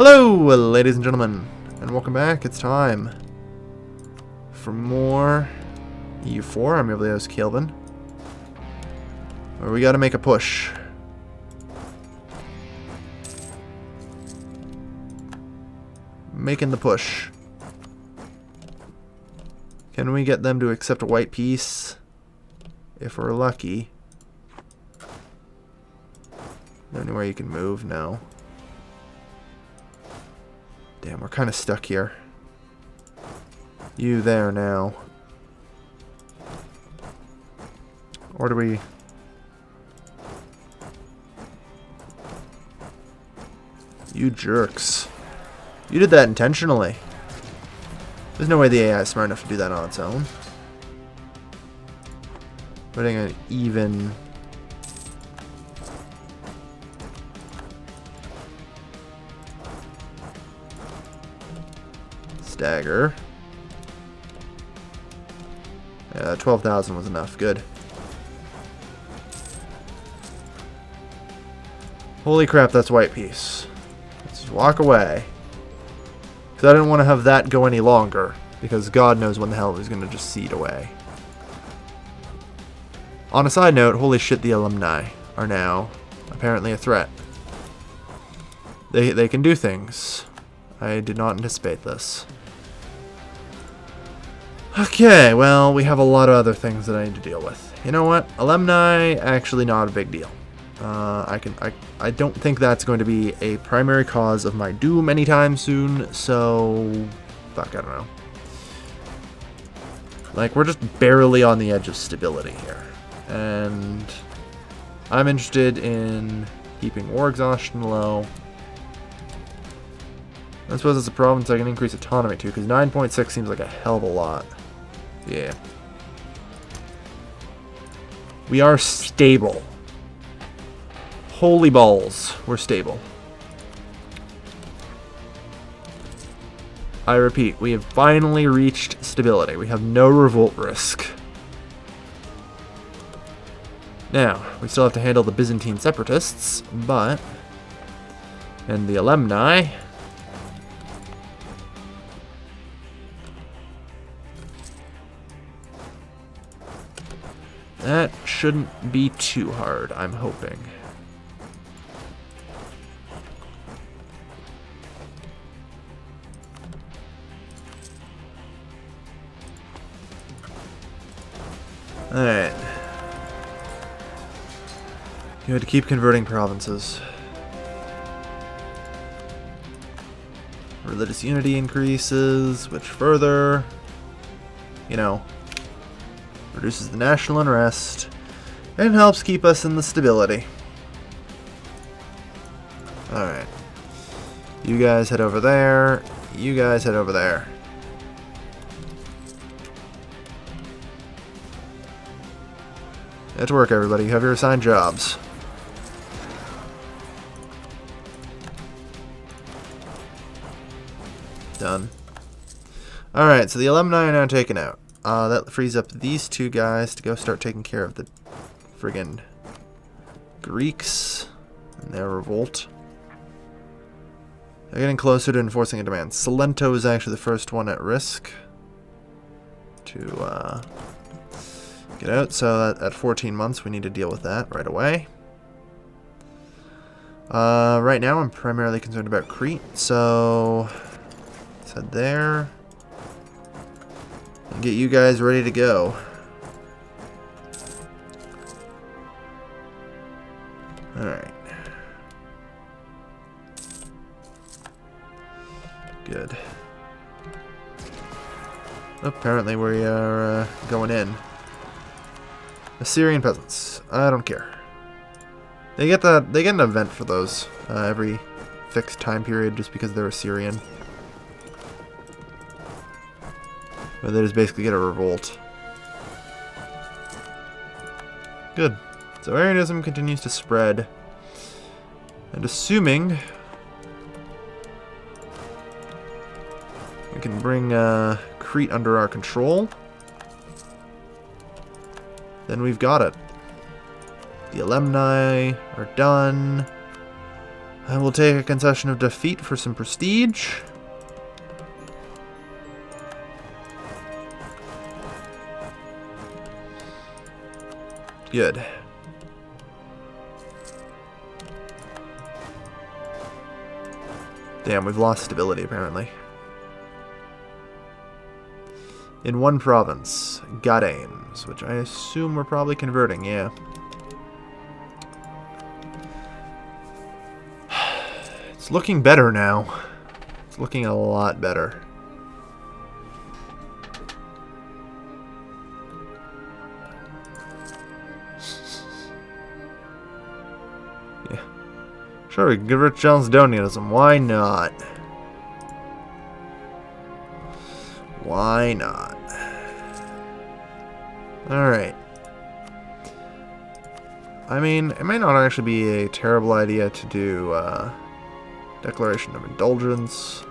Hello, ladies and gentlemen, and welcome back. It's time for more EU4. I'm Emilios Kelvin, where we gotta make a push. Making the push. Can we get them to accept a white peace? If we're lucky. Is there anywhere you can move? No. Damn, we're kind of stuck here. You there now. Or do we... You jerks. You did that intentionally. There's no way the AI is smart enough to do that on its own. Putting an even... Stagger. Yeah, 12,000 was enough. Good. Holy crap, that's white piece. Let's just walk away. Because I didn't want to have that go any longer. Because God knows when the hell he's going to just cede away. On a side note, holy shit, the alumni are now apparently a threat. They can do things. I did not anticipate this. Okay, well, we have a lot of other things that I need to deal with. You know what? Alumni, actually not a big deal. I don't think that's going to be a primary cause of my doom anytime soon, so... Fuck, I don't know. Like, we're just barely on the edge of stability here. And I'm interested in keeping war exhaustion low. I suppose it's a province I can increase autonomy to, because 9.6 seems like a hell of a lot. Yeah. We are stable. Holy balls, we're stable. I repeat, we have finally reached stability. We have no revolt risk. Now, we still have to handle the Byzantine separatists, but... And the alumni... That shouldn't be too hard, I'm hoping. Alright. You had to keep converting provinces. Religious unity increases, which further, you know, reduces the national unrest and helps keep us in the stability. Alright. You guys head over there. You guys head over there. Get to work, everybody. You have your assigned jobs. Done. Alright, so the alumni are now taken out. That frees up these two guys to go start taking care of the friggin' Greeks and their revolt. They're getting closer to enforcing a demand. Salento is actually the first one at risk to get out, so at 14 months we need to deal with that right away. Right now I'm primarily concerned about Crete, so let's head there. And get you guys ready to go. Alright. Good. Apparently we are going in. Assyrian peasants. I don't care. They get an event for those every fixed time period just because they're Assyrian. But they just basically get a revolt. Good. So Arianism continues to spread. And assuming we can bring Crete under our control, then we've got it. The alumni are done. I will take a concession of defeat for some prestige. Good. Damn, we've lost stability apparently. In one province, Gadames, which I assume we're probably converting, yeah. It's looking better now. It's looking a lot better. Yeah. Sure, we can convert Chalcedonianism. Why not? Why not? Alright. I mean, it might not actually be a terrible idea to do Declaration of Indulgence.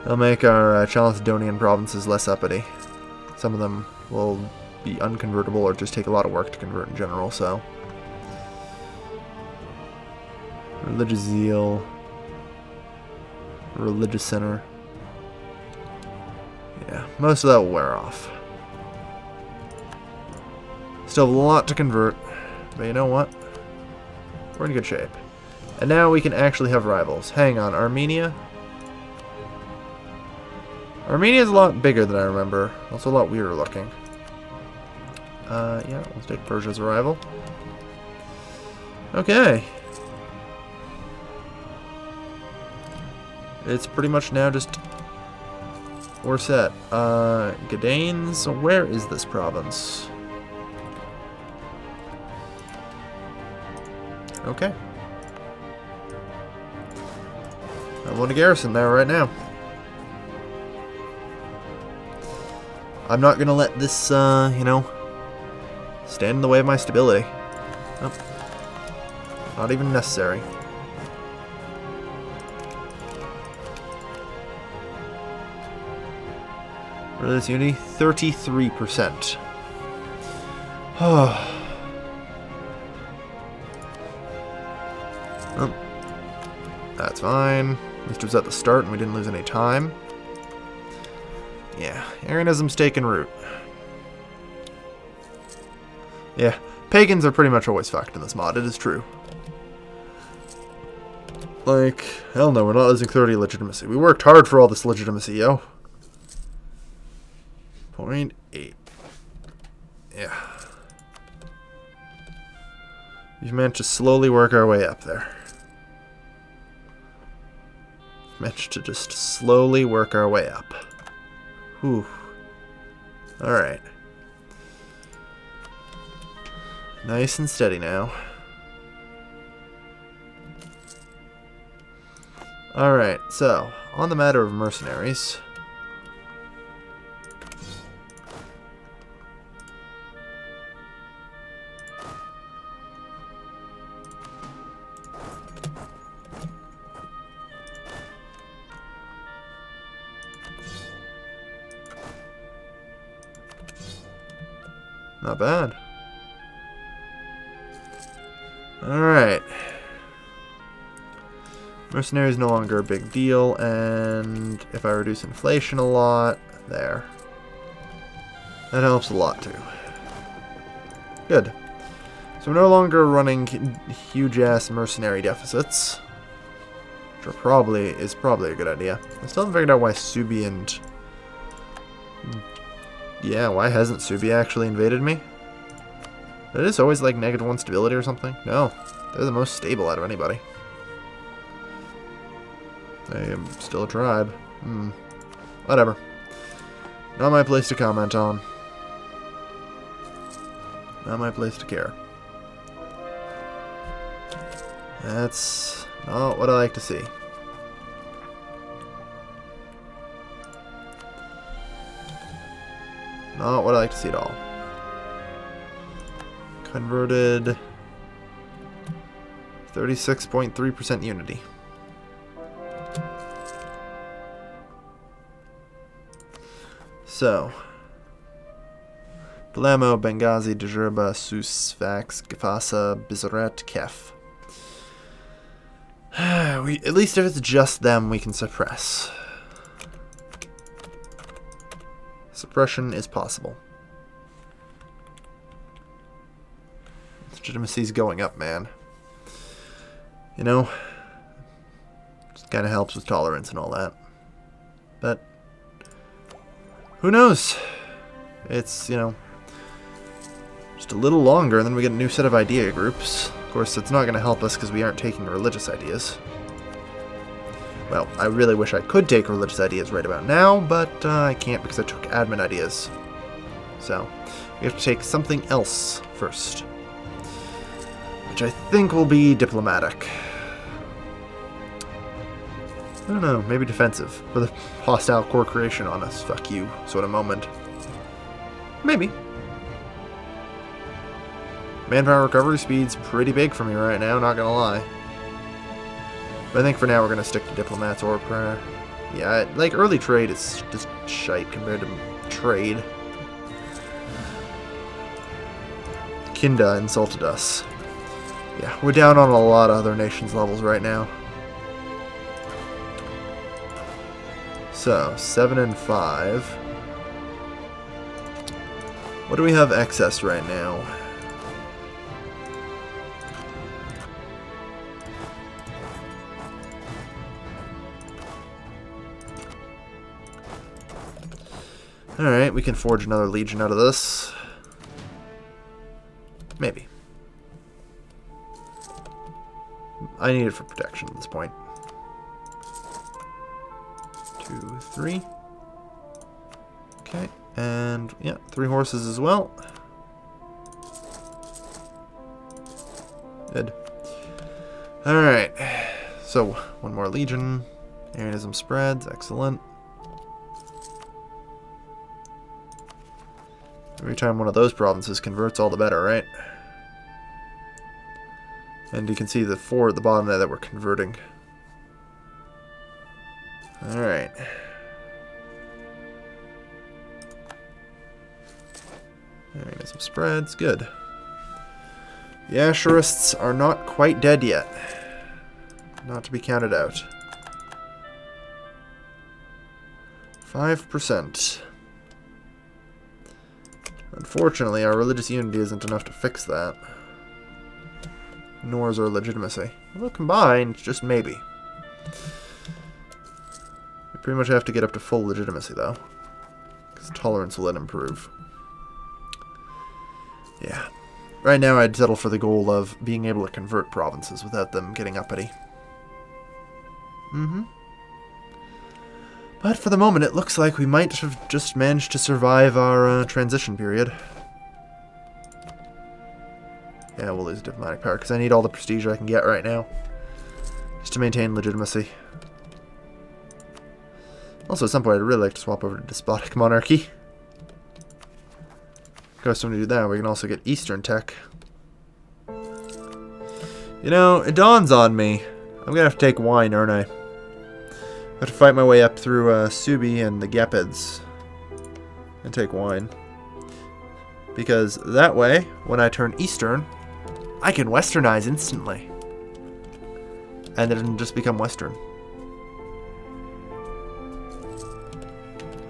It'll make our Chalcedonian provinces less uppity. Some of them will be unconvertible or just take a lot of work to convert in general, so. Religious zeal. Religious center. Yeah, most of that will wear off. Still have a lot to convert, but you know what? We're in good shape. And now we can actually have rivals. Hang on, Armenia? Armenia's a lot bigger than I remember. Also a lot weirder looking. Yeah, let's take Persia as a rival. Okay. It's pretty much now just... we're set. Gadanes, where is this province? Okay. I want a garrison there right now. I'm not gonna let this, you know, stand in the way of my stability. Nope. Not even necessary. Religious unity, 33%. Oh. That's fine. At least it was at the start and we didn't lose any time. Yeah, Arianism's taken root. Yeah, pagans are pretty much always fucked in this mod, it is true. Like, hell no, we're not losing 30 legitimacy. We worked hard for all this legitimacy, yo. 0.8. Yeah. We've managed to slowly work our way up there. Managed to just slowly work our way up. Whew. Alright. Nice and steady now. Alright, so, on the matter of mercenaries. Not bad. Alright. Mercenary is no longer a big deal, and if I reduce inflation a lot, there. That helps a lot too. Good. So we're no longer running huge-ass mercenary deficits. Which is probably a good idea. I still haven't figured out why Subi and... yeah, why hasn't Subi actually invaded me? It is always like -1 stability or something? No, they're the most stable out of anybody. I am still a tribe. Whatever. Not my place to comment on. Not my place to care. That's not what I like to see. Not what I like to see at all. Converted 36.3% unity. So Palermo, Benghazi, Djerba, Sus, Sfax, Gafasa, Bizaret, Kef. At least if it's just them, we can suppress. Suppression is possible. Legitimacy's going up, man. You know, just kind of helps with tolerance and all that. But who knows? It's, you know, just a little longer, and then we get a new set of idea groups. Of course, it's not going to help us because we aren't taking religious ideas. Well, I really wish I could take religious ideas right about now, but I can't because I took admin ideas. So, we have to take something else first. Which I think will be diplomatic. I don't know, maybe defensive. For the hostile core creation on us, fuck you sort of moment. Maybe. Manpower recovery speed's pretty big for me right now, not gonna lie. But I think for now we're gonna stick to diplomats or prayer. Yeah, like early trade is just shite compared to trade. Kinda insulted us. Yeah, we're down on a lot of other nations' levels right now. So, 7 and 5. What do we have excess right now? Alright, we can forge another legion out of this. Maybe. I need it for protection at this point. 2, 3. Okay, and yeah, 3 horses as well. Good. Alright, so 1 more legion. Arianism spreads, excellent. Every time one of those provinces converts, all the better, right? And you can see the 4 at the bottom there that we're converting. Alright. Arianism spreads, good. The Asherists are not quite dead yet. Not to be counted out. 5%. Unfortunately, our religious unity isn't enough to fix that. Nor is our legitimacy. Although combined, just maybe. We pretty much have to get up to full legitimacy, though. Because tolerance will then improve. Yeah. Right now, I'd settle for the goal of being able to convert provinces without them getting uppity. But for the moment, it looks like we might have just managed to survive our transition period. Yeah, we'll lose diplomatic power, because I need all the prestige I can get right now. Just to maintain legitimacy. Also, at some point, I'd really like to swap over to despotic monarchy. Of course, when we do that, we can also get Eastern tech. You know, it dawns on me. I'm gonna have to take wine, aren't I? I have to fight my way up through Subi and the Gepids and take wine. Because that way, when I turn Eastern, I can Westernize instantly. And then just become Western.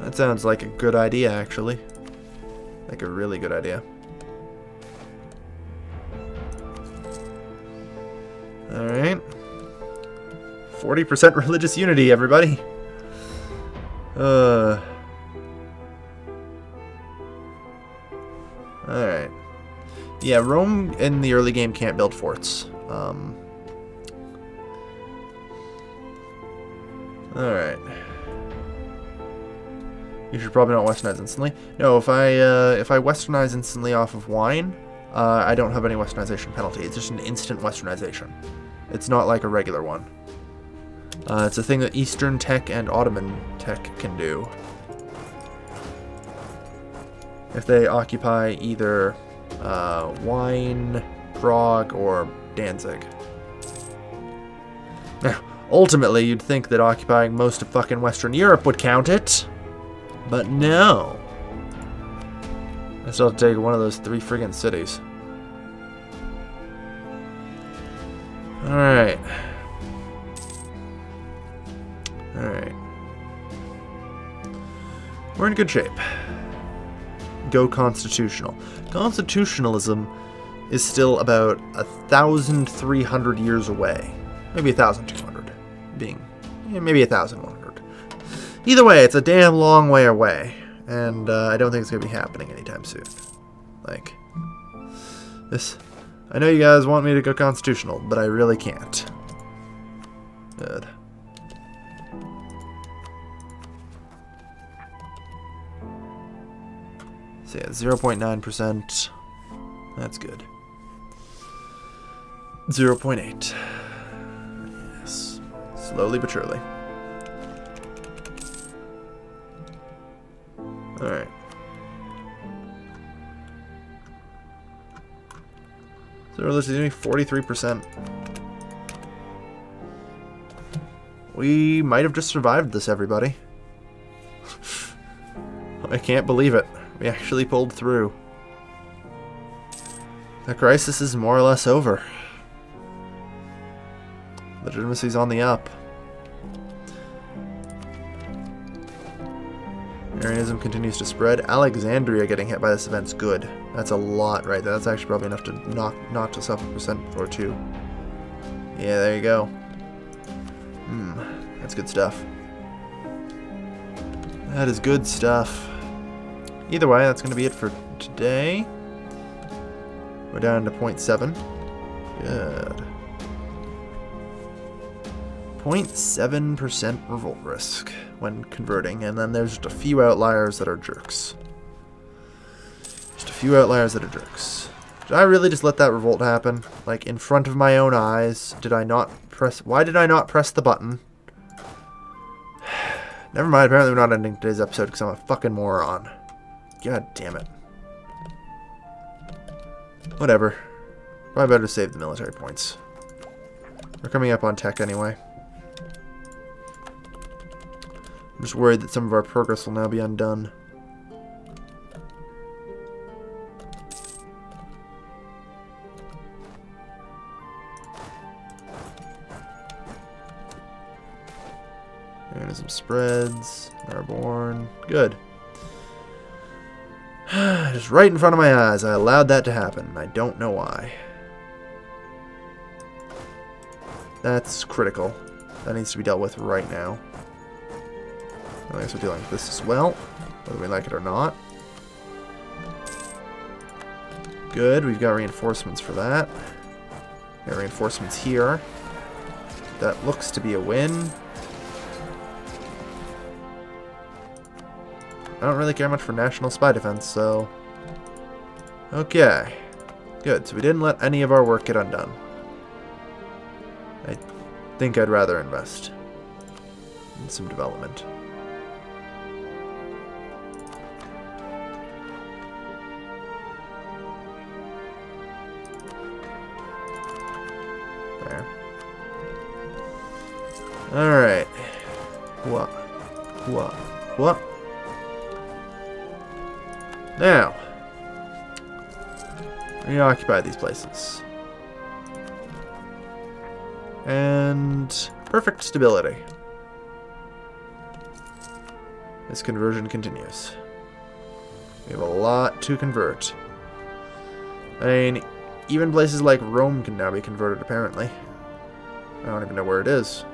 That sounds like a good idea, actually. Like a really good idea. Alright. 40% religious unity, everybody. Alright. Yeah, Rome in the early game can't build forts. Alright. You should probably not westernize instantly. No, if I westernize instantly off of wine, I don't have any westernization penalty. It's just an instant westernization. It's not like a regular one. It's a thing that Eastern tech and Ottoman tech can do. If they occupy either Wine, Prague, or Danzig. Now, ultimately, you'd think that occupying most of fucking Western Europe would count it. But no. I still have to take one of those 3 friggin' cities. Alright. Alright. We're in good shape. Go constitutional. Constitutionalism is still about 1,300 years away. Maybe 1,200. Maybe 1,100. Either way, it's a damn long way away. And I don't think it's going to be happening anytime soon. Like, this... I know you guys want me to go constitutional, but I really can't. Good. So yeah, 0.9%. That's good. 0.8. Yes. Slowly but surely. Alright. So we're doing 43%. We might have just survived this, everybody. I can't believe it. We actually pulled through. The crisis is more or less over. Legitimacy's on the up. Arianism continues to spread. Alexandria getting hit by this event's good. That's a lot right there. That's actually probably enough to knock us up a percent or two. Yeah, there you go. That's good stuff. That is good stuff. Either way, that's going to be it for today. We're down to 0.7. Good. 0.7% revolt risk when converting, and then there's just a few outliers that are jerks. Just a few outliers that are jerks. Did I really just let that revolt happen? Like, in front of my own eyes? Did I not press... Why did I not press the button? Never mind, apparently we're not ending today's episode because I'm a fucking moron. God damn it. Whatever. Probably better to save the military points. We're coming up on tech anyway. I'm just worried that some of our progress will now be undone. Some spreads. Airborne. Good. Just right in front of my eyes. I allowed that to happen. I don't know why. That's critical. That needs to be dealt with right now. I guess we're dealing with this as well, whether we like it or not. Good. We've got reinforcements for that. Got reinforcements here. That looks to be a win. I don't really care much for national spy defense, so... Okay. Good, so we didn't let any of our work get undone. I think I'd rather invest in some development. There. Alright. What? What? What? Now, we occupy these places. And perfect stability. This conversion continues. We have a lot to convert. I mean, even places like Rome can now be converted, apparently. I don't even know where it is.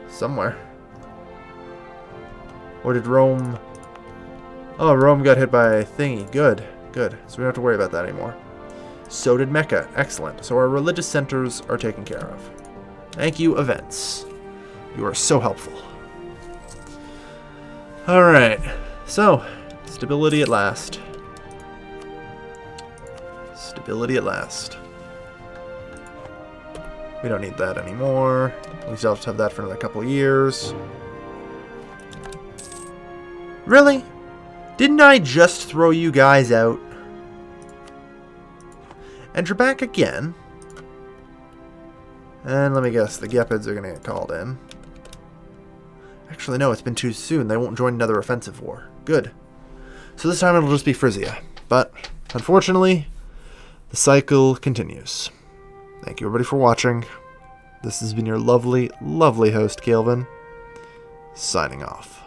Somewhere. Or did Rome... Oh, Rome got hit by a thingy. Good. Good. So we don't have to worry about that anymore. So did Mecca. Excellent. So our religious centers are taken care of. Thank you, events. You are so helpful. Alright. So, stability at last. Stability at last. We don't need that anymore. We still have to have that for another couple of years. Really? Didn't I just throw you guys out? And you're back again. And let me guess, the Gepids are going to get called in. Actually, no, it's been too soon. They won't join another offensive war. Good. So this time it'll just be Frisia. But, unfortunately, the cycle continues. Thank you everybody for watching. This has been your lovely, lovely host, Calvin, signing off.